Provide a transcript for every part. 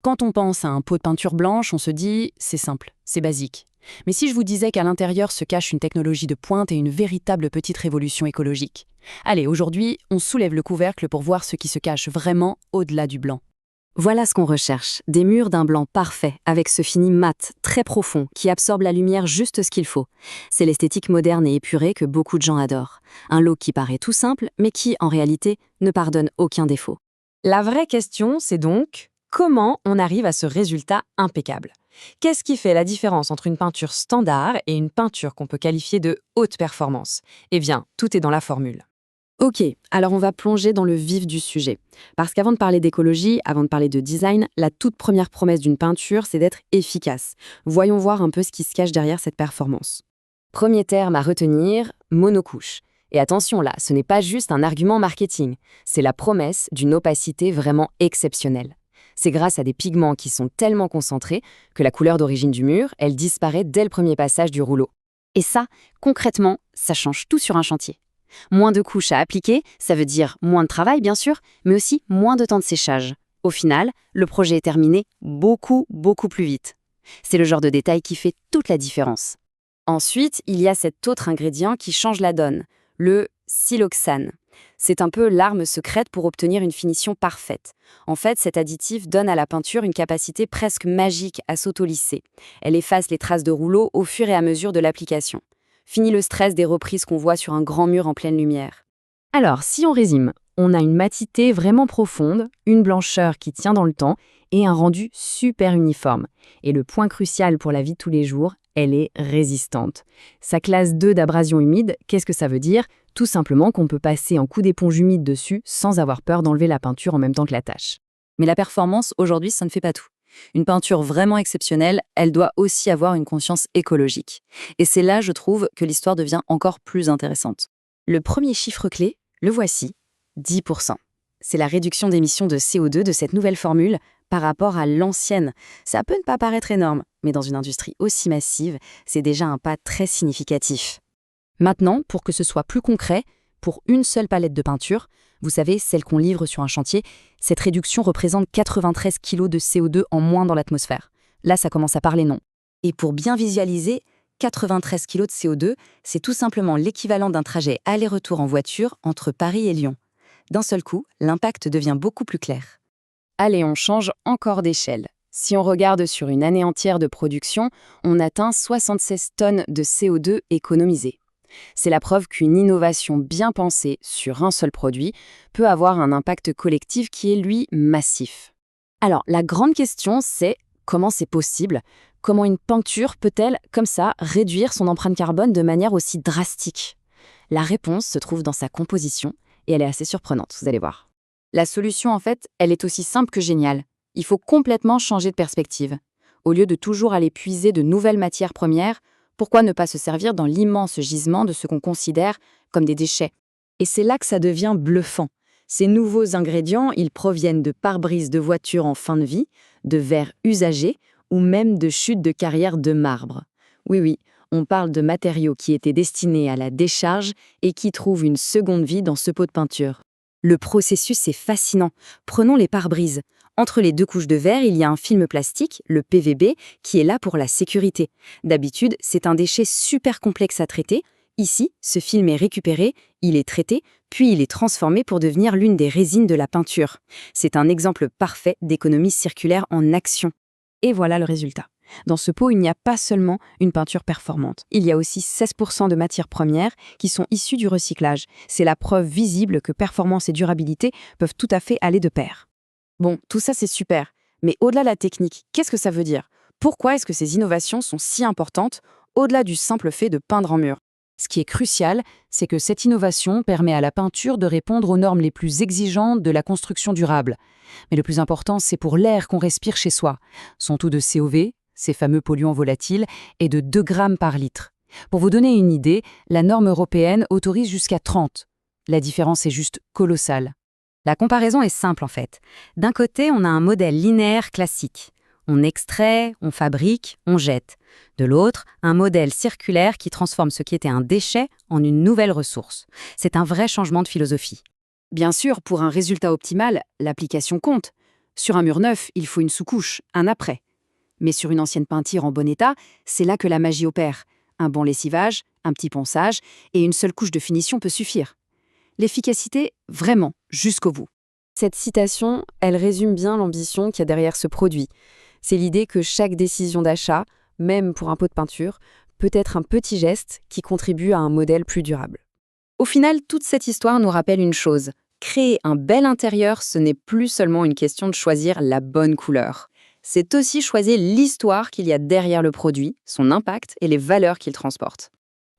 Quand on pense à un pot de peinture blanche, on se dit « c'est simple, c'est basique ». Mais si je vous disais qu'à l'intérieur se cache une technologie de pointe et une véritable petite révolution écologique? Allez, aujourd'hui, on soulève le couvercle pour voir ce qui se cache vraiment au-delà du blanc. Voilà ce qu'on recherche, des murs d'un blanc parfait, avec ce fini mat, très profond, qui absorbe la lumière juste ce qu'il faut. C'est l'esthétique moderne et épurée que beaucoup de gens adorent. Un look qui paraît tout simple, mais qui, en réalité, ne pardonne aucun défaut. La vraie question, c'est donc comment on arrive à ce résultat impeccable? Qu'est-ce qui fait la différence entre une peinture standard et une peinture qu'on peut qualifier de haute performance? Eh bien, tout est dans la formule. Ok, alors on va plonger dans le vif du sujet. Parce qu'avant de parler d'écologie, avant de parler de design, la toute première promesse d'une peinture, c'est d'être efficace. Voyons voir un peu ce qui se cache derrière cette performance. Premier terme à retenir, monocouche. Et attention là, ce n'est pas juste un argument marketing, c'est la promesse d'une opacité vraiment exceptionnelle. C'est grâce à des pigments qui sont tellement concentrés que la couleur d'origine du mur, elle disparaît dès le premier passage du rouleau. Et ça, concrètement, ça change tout sur un chantier. Moins de couches à appliquer, ça veut dire moins de travail bien sûr, mais aussi moins de temps de séchage. Au final, le projet est terminé beaucoup plus vite. C'est le genre de détail qui fait toute la différence. Ensuite, il y a cet autre ingrédient qui change la donne, le siloxane. C'est un peu l'arme secrète pour obtenir une finition parfaite. En fait, cet additif donne à la peinture une capacité presque magique à s'auto-lisser. Elle efface les traces de rouleau au fur et à mesure de l'application. Fini le stress des reprises qu'on voit sur un grand mur en pleine lumière. Alors, si on résume, on a une matité vraiment profonde, une blancheur qui tient dans le temps et un rendu super uniforme. Et le point crucial pour la vie de tous les jours, elle est résistante. Sa classe 2 d'abrasion humide, qu'est-ce que ça veut dire? Tout simplement qu'on peut passer un coup d'éponge humide dessus sans avoir peur d'enlever la peinture en même temps que la tâche. Mais la performance, aujourd'hui, ça ne fait pas tout. Une peinture vraiment exceptionnelle, elle doit aussi avoir une conscience écologique. Et c'est là, je trouve, que l'histoire devient encore plus intéressante. Le premier chiffre clé, le voici, 10%. C'est la réduction d'émissions de CO2 de cette nouvelle formule par rapport à l'ancienne. Ça peut ne pas paraître énorme, mais dans une industrie aussi massive, c'est déjà un pas très significatif. Maintenant, pour que ce soit plus concret, pour une seule palette de peinture, vous savez, celle qu'on livre sur un chantier, cette réduction représente 93 kg de CO2 en moins dans l'atmosphère. Là, ça commence à parler non. Et pour bien visualiser, 93 kg de CO2, c'est tout simplement l'équivalent d'un trajet aller-retour en voiture entre Paris et Lyon. D'un seul coup, l'impact devient beaucoup plus clair. Allez, on change encore d'échelle. Si on regarde sur une année entière de production, on atteint 76 tonnes de CO2 économisées. C'est la preuve qu'une innovation bien pensée sur un seul produit peut avoir un impact collectif qui est, lui, massif. Alors, la grande question, c'est comment c'est possible? Comment une peinture peut-elle, comme ça, réduire son empreinte carbone de manière aussi drastique? La réponse se trouve dans sa composition, et elle est assez surprenante, vous allez voir. La solution, en fait, elle est aussi simple que géniale. Il faut complètement changer de perspective. Au lieu de toujours aller puiser de nouvelles matières premières, pourquoi ne pas se servir dans l'immense gisement de ce qu'on considère comme des déchets? Et c'est là que ça devient bluffant. Ces nouveaux ingrédients, ils proviennent de pare-brises de voitures en fin de vie, de verres usagés ou même de chutes de carrières de marbre. Oui, on parle de matériaux qui étaient destinés à la décharge et qui trouvent une seconde vie dans ce pot de peinture. Le processus est fascinant. Prenons les pare-brises. Entre les deux couches de verre, il y a un film plastique, le PVB, qui est là pour la sécurité. D'habitude, c'est un déchet super complexe à traiter. Ici, ce film est récupéré, il est traité, puis il est transformé pour devenir l'une des résines de la peinture. C'est un exemple parfait d'économie circulaire en action. Et voilà le résultat. Dans ce pot, il n'y a pas seulement une peinture performante. Il y a aussi 16% de matières premières qui sont issues du recyclage. C'est la preuve visible que performance et durabilité peuvent tout à fait aller de pair. Bon, tout ça c'est super, mais au-delà de la technique, qu'est-ce que ça veut dire? Pourquoi est-ce que ces innovations sont si importantes, au-delà du simple fait de peindre en mur? Ce qui est crucial, c'est que cette innovation permet à la peinture de répondre aux normes les plus exigeantes de la construction durable. Mais le plus important, c'est pour l'air qu'on respire chez soi. Son taux de COV, ces fameux polluants volatiles, est de 2 grammes par litre. Pour vous donner une idée, la norme européenne autorise jusqu'à 30. La différence est juste colossale. La comparaison est simple en fait. D'un côté, on a un modèle linéaire classique. On extrait, on fabrique, on jette. De l'autre, un modèle circulaire qui transforme ce qui était un déchet en une nouvelle ressource. C'est un vrai changement de philosophie. Bien sûr, pour un résultat optimal, l'application compte. Sur un mur neuf, il faut une sous-couche, un après. Mais sur une ancienne peinture en bon état, c'est là que la magie opère. Un bon lessivage, un petit ponçage, et une seule couche de finition peut suffire. L'efficacité, vraiment, jusqu'au bout. Cette citation, elle résume bien l'ambition qu'il y a derrière ce produit. C'est l'idée que chaque décision d'achat, même pour un pot de peinture, peut être un petit geste qui contribue à un modèle plus durable. Au final, toute cette histoire nous rappelle une chose. Créer un bel intérieur, ce n'est plus seulement une question de choisir la bonne couleur. C'est aussi choisir l'histoire qu'il y a derrière le produit, son impact et les valeurs qu'il transporte.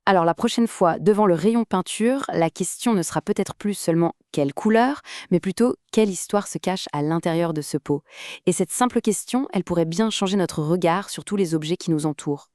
Alors la prochaine fois, devant le rayon peinture, la question ne sera peut-être plus seulement quelle couleur, mais plutôt quelle histoire se cache à l'intérieur de ce pot. Et cette simple question, elle pourrait bien changer notre regard sur tous les objets qui nous entourent.